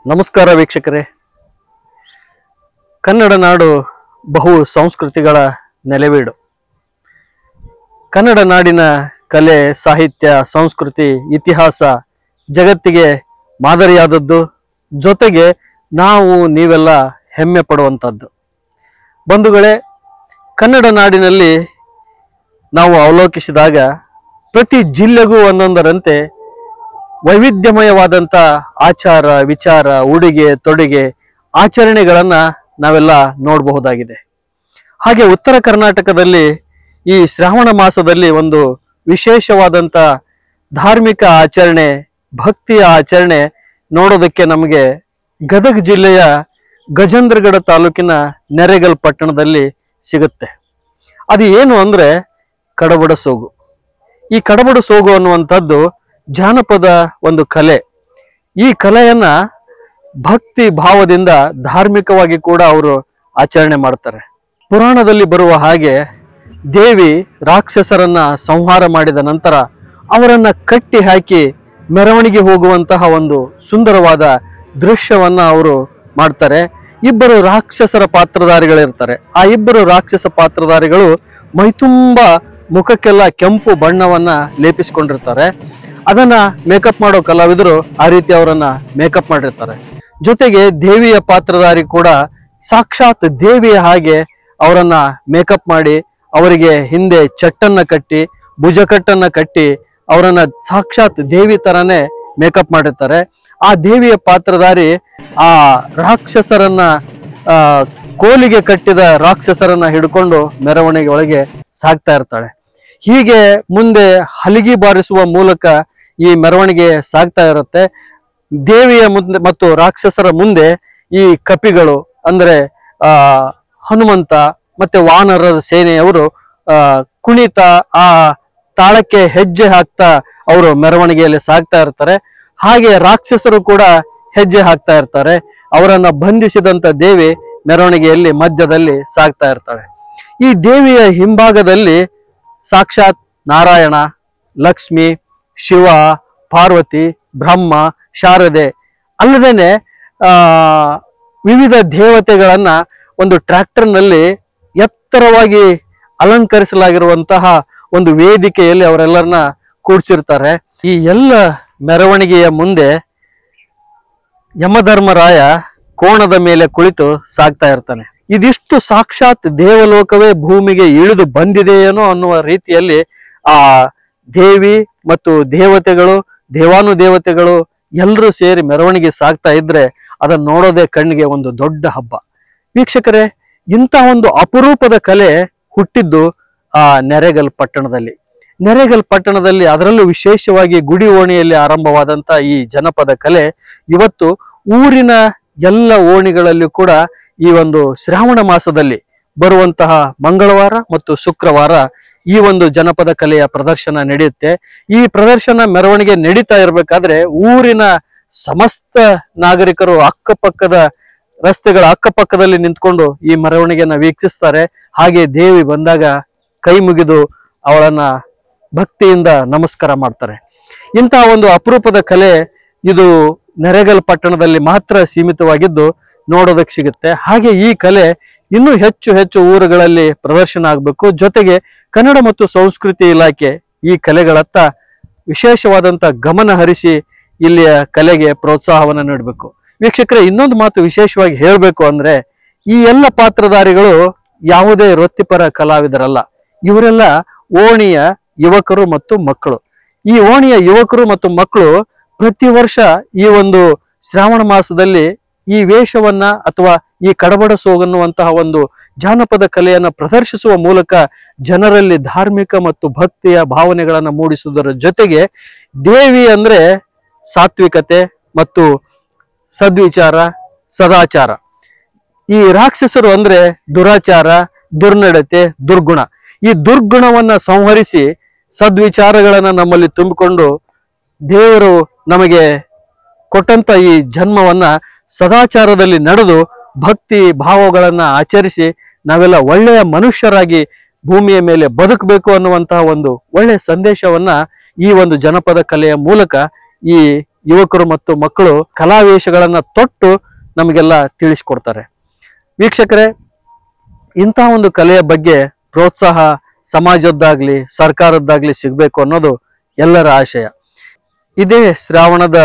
ನಮಸ್ಕಾರ ವೀಕ್ಷಕರೇ. ಕನ್ನಡ ನಾಡು ಬಹು ಸಂಸ್ಕೃತಿಗಳ ನೆಲೆವೀಡು. ಕನ್ನಡ ನಾಡಿನ ಕಲೆ, ಸಾಹಿತ್ಯ, ಸಂಸ್ಕೃತಿ, ಇತಿಹಾಸ ಜಗತ್ತಿಗೆ ಮಾದರಿಯಾದದ್ದು, ಜೊತೆಗೆ ನಾವು ನೀವೆಲ್ಲ ಹೆಮ್ಮೆ ಪಡುವಂಥದ್ದು. ಬಂಧುಗಳೇ, ಕನ್ನಡ ನಾಡಿನಲ್ಲಿ ನಾವು ಅವಲೋಕಿಸಿದಾಗ ಪ್ರತಿ ಜಿಲ್ಲೆಗೂ ಒಂದೊಂದರಂತೆ ವೈವಿಧ್ಯಮಯವಾದಂಥ ಆಚಾರ, ವಿಚಾರ, ಉಡುಗೆ ತೊಡುಗೆ, ಆಚರಣೆಗಳನ್ನ ನಾವೆಲ್ಲ ನೋಡಬಹುದಾಗಿದೆ. ಹಾಗೆ ಉತ್ತರ ಕರ್ನಾಟಕದಲ್ಲಿ ಈ ಶ್ರಾವಣ ಮಾಸದಲ್ಲಿ ಒಂದು ವಿಶೇಷವಾದಂಥ ಧಾರ್ಮಿಕ ಆಚರಣೆ, ಭಕ್ತಿಯ ಆಚರಣೆ ನೋಡೋದಕ್ಕೆ ನಮಗೆ ಗದಗ ಜಿಲ್ಲೆಯ ಗಜೇಂದ್ರಗಡ ತಾಲೂಕಿನ ನೆರೆಗಲ್ ಪಟ್ಟಣದಲ್ಲಿ ಸಿಗುತ್ತೆ. ಅದು ಏನು ಅಂದ್ರೆ ಕಡಬಡ ಸೋಗು. ಈ ಕಡಬಡ ಸೋಗು ಅನ್ನುವಂಥದ್ದು ಜಾನಪದ ಒಂದು ಕಲೆ. ಈ ಕಲೆಯನ್ನ ಭಕ್ತಿ ಭಾವದಿಂದ ಧಾರ್ಮಿಕವಾಗಿ ಕೂಡ ಅವರು ಆಚರಣೆ ಮಾಡ್ತಾರೆ. ಪುರಾಣದಲ್ಲಿ ಬರುವ ಹಾಗೆ ದೇವಿ ರಾಕ್ಷಸರನ್ನ ಸಂಹಾರ ಮಾಡಿದ ನಂತರ ಅವರನ್ನ ಕಟ್ಟಿ ಹಾಕಿ ಮೆರವಣಿಗೆ ಹೋಗುವಂತಹ ಒಂದು ಸುಂದರವಾದ ದೃಶ್ಯವನ್ನ ಅವರು ಮಾಡ್ತಾರೆ. ಇಬ್ಬರು ರಾಕ್ಷಸರ ಪಾತ್ರಧಾರಿಗಳಿರ್ತಾರೆ. ಆ ಇಬ್ಬರು ರಾಕ್ಷಸ ಪಾತ್ರಧಾರಿಗಳು ಮೈತುಂಬ ಮುಖಕ್ಕೆಲ್ಲ ಕೆಂಪು ಬಣ್ಣವನ್ನ ಲೇಪಿಸಿಕೊಂಡಿರ್ತಾರೆ. ಅದನ್ನ ಮೇಕಪ್ ಮಾಡೋ ಕಲಾವಿದರು ಆ ರೀತಿ ಅವರನ್ನ ಮೇಕಪ್ ಮಾಡಿರ್ತಾರೆ. ಜೊತೆಗೆ ದೇವಿಯ ಪಾತ್ರಧಾರಿ ಕೂಡ ಸಾಕ್ಷಾತ್ ದೇವಿಯ ಹಾಗೆ ಅವರನ್ನ ಮೇಕಪ್ ಮಾಡಿ ಅವರಿಗೆ ಹಿಂದೆ ಚಟ್ಟನ್ನ ಕಟ್ಟಿ, ಭುಜಕಟ್ಟನ್ನ ಕಟ್ಟಿ ಅವರನ್ನ ಸಾಕ್ಷಾತ್ ದೇವಿ ತರನೇ ಮೇಕಪ್ ಮಾಡಿರ್ತಾರೆ. ಆ ದೇವಿಯ ಪಾತ್ರಧಾರಿ ಆ ರಾಕ್ಷಸರನ್ನ ಕೋಲಿಗೆ ಕಟ್ಟಿದ ರಾಕ್ಷಸರನ್ನ ಹಿಡ್ಕೊಂಡು ಮೆರವಣಿಗೆ ಒಳಗೆ ಸಾಗ್ತಾ ಇರ್ತಾಳೆ. ಹೀಗೆ ಮುಂದೆ ಹಲಿಗೆ ಬಾರಿಸುವ ಮೂಲಕ ಈ ಮೆರವಣಿಗೆ ಸಾಗ್ತಾ ಇರುತ್ತೆ. ದೇವಿಯ ಮುಂದೆ ಮತ್ತು ರಾಕ್ಷಸರ ಮುಂದೆ ಈ ಕಪಿಗಳು ಅಂದ್ರೆ ಹನುಮಂತ ಮತ್ತೆ ವಾನರರ ಸೇನೆಯವರು ಕುಣಿತ ಆ ತಾಳಕ್ಕೆ ಹೆಜ್ಜೆ ಹಾಕ್ತಾ ಅವರು ಮೆರವಣಿಗೆಯಲ್ಲಿ ಸಾಗ್ತಾ ಇರ್ತಾರೆ. ಹಾಗೆ ರಾಕ್ಷಸರು ಕೂಡ ಹೆಜ್ಜೆ ಹಾಕ್ತಾ ಇರ್ತಾರೆ. ಅವರನ್ನ ಬಂಧಿಸಿದಂತ ದೇವಿ ಮೆರವಣಿಗೆಯಲ್ಲಿ ಮಧ್ಯದಲ್ಲಿ ಸಾಗ್ತಾ ಇರ್ತಾಳೆ. ಈ ದೇವಿಯ ಹಿಂಭಾಗದಲ್ಲಿ ಸಾಕ್ಷಾತ್ ನಾರಾಯಣ, ಲಕ್ಷ್ಮಿ, ಶಿವ, ಪಾರ್ವತಿ, ಬ್ರಹ್ಮ, ಶಾರದೆ ಅಲ್ಲದೇನೆ ವಿವಿಧ ದೇವತೆಗಳನ್ನ ಒಂದು ಟ್ರ್ಯಾಕ್ಟರ್ನಲ್ಲಿ ಎತ್ತರವಾಗಿ ಅಲಂಕರಿಸಲಾಗಿರುವಂತಹ ಒಂದು ವೇದಿಕೆಯಲ್ಲಿ ಅವರೆಲ್ಲರನ್ನ ಕೂಡ್ಸಿರ್ತಾರೆ. ಈ ಎಲ್ಲ ಮೆರವಣಿಗೆಯ ಮುಂದೆ ಯಮಧರ್ಮರಾಯ ಕೋಣದ ಮೇಲೆ ಕುಳಿತು ಸಾಗ್ತಾ ಇರ್ತಾನೆ. ಇದಿಷ್ಟು ಸಾಕ್ಷಾತ್ ದೇವಲೋಕವೇ ಭೂಮಿಗೆ ಇಳಿದು ಬಂದಿದೆಯೇನೋ ಅನ್ನುವ ರೀತಿಯಲ್ಲಿ ಆ ದೇವಿ ಮತ್ತು ದೇವತೆಗಳು, ದೇವಾನುದೇವತೆಗಳು ಎಲ್ಲರೂ ಸೇರಿ ಮೆರವಣಿಗೆ ಸಾಗ್ತಾ ಇದ್ರೆ ಅದನ್ನ ನೋಡೋದೇ ಕಣ್ಣಿಗೆ ಒಂದು ದೊಡ್ಡ ಹಬ್ಬ. ವೀಕ್ಷಕರೇ, ಇಂಥ ಒಂದು ಅಪರೂಪದ ಕಲೆ ಹುಟ್ಟಿದ್ದು ಆ ನೆರೆಗಲ್ ಪಟ್ಟಣದಲ್ಲಿ. ನೆರೆಗಲ್ ಪಟ್ಟಣದಲ್ಲಿ ಅದರಲ್ಲೂ ವಿಶೇಷವಾಗಿ ಗುಡಿ ಓಣಿಯಲ್ಲಿ ಆರಂಭವಾದಂತ ಈ ಜನಪದ ಕಲೆ ಇವತ್ತು ಊರಿನ ಎಲ್ಲ ಓಣಿಗಳಲ್ಲಿ ಕೂಡ ಈ ಒಂದು ಶ್ರಾವಣ ಮಾಸದಲ್ಲಿ ಬರುವಂತಹ ಮಂಗಳವಾರ ಮತ್ತು ಶುಕ್ರವಾರ ಈ ಒಂದು ಜನಪದ ಕಲೆಯ ಪ್ರದರ್ಶನ ನಡೆಯುತ್ತೆ. ಈ ಪ್ರದರ್ಶನ ಮೆರವಣಿಗೆ ನಡೀತಾ ಇರಬೇಕಾದ್ರೆ ಊರಿನ ಸಮಸ್ತ ನಾಗರಿಕರು ಅಕ್ಕಪಕ್ಕದ ರಸ್ತೆಗಳ ಅಕ್ಕಪಕ್ಕದಲ್ಲಿ ನಿಂತ್ಕೊಂಡು ಈ ಮೆರವಣಿಗೆಯನ್ನ ವೀಕ್ಷಿಸ್ತಾರೆ. ಹಾಗೆ ದೇವಿ ಬಂದಾಗ ಕೈ ಮುಗಿದು ಅವಳನ್ನ ಭಕ್ತಿಯಿಂದ ನಮಸ್ಕಾರ ಮಾಡ್ತಾರೆ. ಇಂತಹ ಒಂದು ಅಪರೂಪದ ಕಲೆ ಇದು ನೆರೆಗಲ್ ಪಟ್ಟಣದಲ್ಲಿ ಮಾತ್ರ ಸೀಮಿತವಾಗಿದ್ದು ನೋಡೋದಕ್ಕೆ ಸಿಗುತ್ತೆ. ಹಾಗೆ ಈ ಕಲೆ ಇನ್ನೂ ಹೆಚ್ಚು ಹೆಚ್ಚು ಊರುಗಳಲ್ಲಿ ಪ್ರದರ್ಶನ ಆಗಬೇಕು. ಜೊತೆಗೆ ಕನ್ನಡ ಮತ್ತು ಸಂಸ್ಕೃತಿ ಇಲಾಖೆ ಈ ಕಲೆಗಳತ್ತ ವಿಶೇಷವಾದಂತ ಗಮನ ಹರಿಸಿ ಇಲ್ಲಿಯ ಕಲೆಗೆ ಪ್ರೋತ್ಸಾಹವನ್ನು ನೀಡಬೇಕು. ವೀಕ್ಷಕರೇ, ಇನ್ನೊಂದು ಮಾತು ವಿಶೇಷವಾಗಿ ಹೇಳಬೇಕು ಅಂದ್ರೆ ಈ ಎಲ್ಲ ಪಾತ್ರಧಾರಿಗಳು ಯಾವುದೇ ವೃತ್ತಿಪರ ಕಲಾವಿದರಲ್ಲ. ಇವರೆಲ್ಲ ಓಣಿಯ ಯುವಕರು ಮತ್ತು ಮಕ್ಕಳು. ಈ ಓಣಿಯ ಯುವಕರು ಮತ್ತು ಮಕ್ಕಳು ಪ್ರತಿ ವರ್ಷ ಈ ಒಂದು ಶ್ರಾವಣ ಮಾಸದಲ್ಲಿ ಈ ವೇಷವನ್ನ ಅಥವಾ ಈ ಕಡಬಡ ಸೋಗನ್ನುವಂತಹ ಒಂದು ಜಾನಪದ ಕಲೆಯನ್ನ ಪ್ರದರ್ಶಿಸುವ ಮೂಲಕ ಜನರಲ್ಲಿ ಧಾರ್ಮಿಕ ಮತ್ತು ಭಕ್ತಿಯ ಭಾವನೆಗಳನ್ನ ಮೂಡಿಸುವುದರ ಜೊತೆಗೆ ದೇವಿ ಅಂದ್ರೆ ಸಾತ್ವಿಕತೆ ಮತ್ತು ಸದ್ವಿಚಾರ, ಸದಾಚಾರ. ಈ ರಾಕ್ಷಸರು ಅಂದ್ರೆ ದುರಾಚಾರ, ದುರ್ನಡತೆ, ದುರ್ಗುಣ. ಈ ದುರ್ಗುಣವನ್ನ ಸಂಹರಿಸಿ ಸದ್ವಿಚಾರಗಳನ್ನ ನಮ್ಮಲ್ಲಿ ತುಂಬಿಕೊಂಡು ದೇವರು ನಮಗೆ ಕೊಟ್ಟಂತ ಈ ಜನ್ಮವನ್ನ ಸದಾಚಾರದಲ್ಲಿ ನಡೆದು ಭಕ್ತಿ ಭಾವಗಳನ್ನ ಆಚರಿಸಿ ನಾವೆಲ್ಲ ಒಳ್ಳೆಯ ಮನುಷ್ಯರಾಗಿ ಭೂಮಿಯ ಮೇಲೆ ಬದುಕಬೇಕು ಅನ್ನುವಂತಹ ಒಂದು ಒಳ್ಳೆಯ ಸಂದೇಶವನ್ನ ಈ ಒಂದು ಜನಪದ ಕಲೆಯ ಮೂಲಕ ಈ ಯುವಕರು ಮತ್ತು ಮಕ್ಕಳು ಕಲಾವೇಶಗಳನ್ನ ತೊಟ್ಟು ನಮಗೆಲ್ಲ ತಿಳಿಸ್ಕೊಡ್ತಾರೆ. ವೀಕ್ಷಕರೇ, ಇಂತಹ ಒಂದು ಕಲೆಯ ಬಗ್ಗೆ ಪ್ರೋತ್ಸಾಹ ಸಮಾಜದ್ದಾಗ್ಲಿ ಸರ್ಕಾರದ್ದಾಗ್ಲಿ ಸಿಗ್ಬೇಕು ಅನ್ನೋದು ಎಲ್ಲರ ಆಶಯ. ಇದೇ ಶ್ರಾವಣದ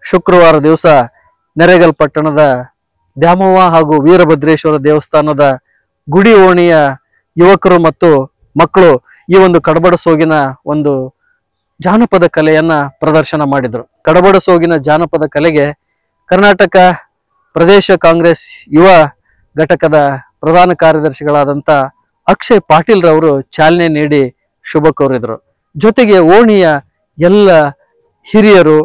ಶುಕ್ರವಾರ ದಿವಸ ನೆರೆಗಲ್ ಪಟ್ಟಣದ ದ್ಯಾಮವ್ವ ಹಾಗೂ ವೀರಭದ್ರೇಶ್ವರ ದೇವಸ್ಥಾನದ ಗುಡಿ ಓಣಿಯ ಯುವಕರು ಮತ್ತು ಮಕ್ಕಳು ಈ ಒಂದು ಕಡಬಡ ಸೋಗಿನ ಒಂದು ಜಾನಪದ ಕಲೆಯನ್ನ ಪ್ರದರ್ಶನ ಮಾಡಿದರು. ಕಡಬಡ ಸೋಗಿನ ಜಾನಪದ ಕಲೆಗೆ ಕರ್ನಾಟಕ ಪ್ರದೇಶ ಕಾಂಗ್ರೆಸ್ ಯುವ ಘಟಕದ ಪ್ರಧಾನ ಕಾರ್ಯದರ್ಶಿಗಳಾದಂಥ ಅಕ್ಷಯ್ ಪಾಟೀಲ್ ರವರು ಚಾಲನೆ ನೀಡಿ ಶುಭ ಕೋರಿದರು. ಜೊತೆಗೆ ಓಣಿಯ ಎಲ್ಲ ಹಿರಿಯರು,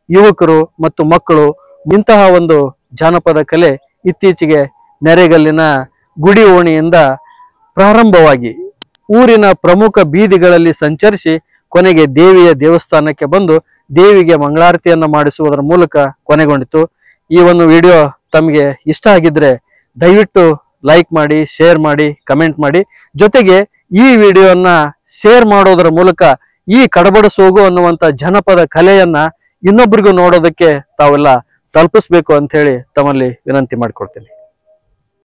ಯುವಕರು ಮತ್ತು ಮಕ್ಕಳು ಇಂತಹ ಒಂದು ಜಾನಪದ ಕಲೆ ಇತ್ತೀಚೆಗೆ ನೆರೆಗಲ್ಲಿನ ಗುಡಿ ಓಣಿಯಿಂದ ಪ್ರಾರಂಭವಾಗಿ ಊರಿನ ಪ್ರಮುಖ ಬೀದಿಗಳಲ್ಲಿ ಸಂಚರಿಸಿ ಕೊನೆಗೆ ದೇವಿಯ ದೇವಸ್ಥಾನಕ್ಕೆ ಬಂದು ದೇವಿಗೆ ಮಂಗಳಾರತಿಯನ್ನು ಮಾಡಿಸುವುದರ ಮೂಲಕ ಕೊನೆಗೊಂಡಿತು. ಈ ಒಂದು ವಿಡಿಯೋ ತಮಗೆ ಇಷ್ಟ ಆಗಿದ್ರೆ ದಯವಿಟ್ಟು ಲೈಕ್ ಮಾಡಿ, ಶೇರ್ ಮಾಡಿ, ಕಮೆಂಟ್ ಮಾಡಿ. ಜೊತೆಗೆ ಈ ವಿಡಿಯೋನ ಶೇರ್ ಮಾಡೋದರ ಮೂಲಕ ಈ ಕಡಬಡ ಸೋಗು ಅನ್ನುವಂಥ ಜನಪದ ಕಲೆಯನ್ನ ಇನ್ನೊಬ್ಬರಿಗೂ ನೋಡೋದಕ್ಕೆ ತಾವೆಲ್ಲ ತಲುಪಿಸ್ಬೇಕು ಅಂತ ಹೇಳಿ ತಮ್ಮಲ್ಲಿ ವಿನಂತಿ ಮಾಡಿಕೊಡ್ತೀನಿ.